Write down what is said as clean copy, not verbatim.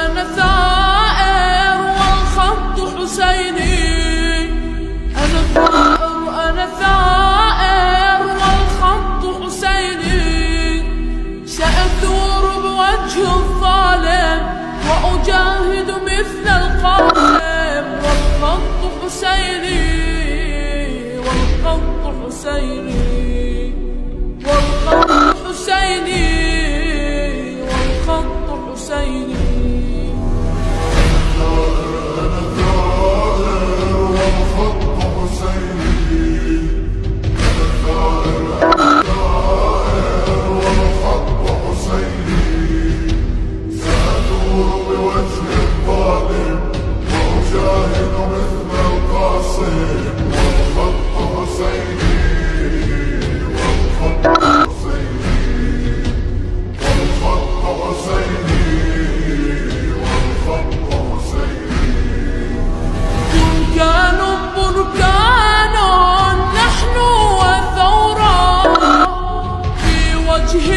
أنا ثائر والخط حسيني، أنا ثائر أنا ثائر والخط حسيني، سأثور بوجه الظالم وأجاهد مثل القائم، والخط حسيني والخط حسيني والخط حسيني والخط حسيني. بركان نحن وثورة في وجه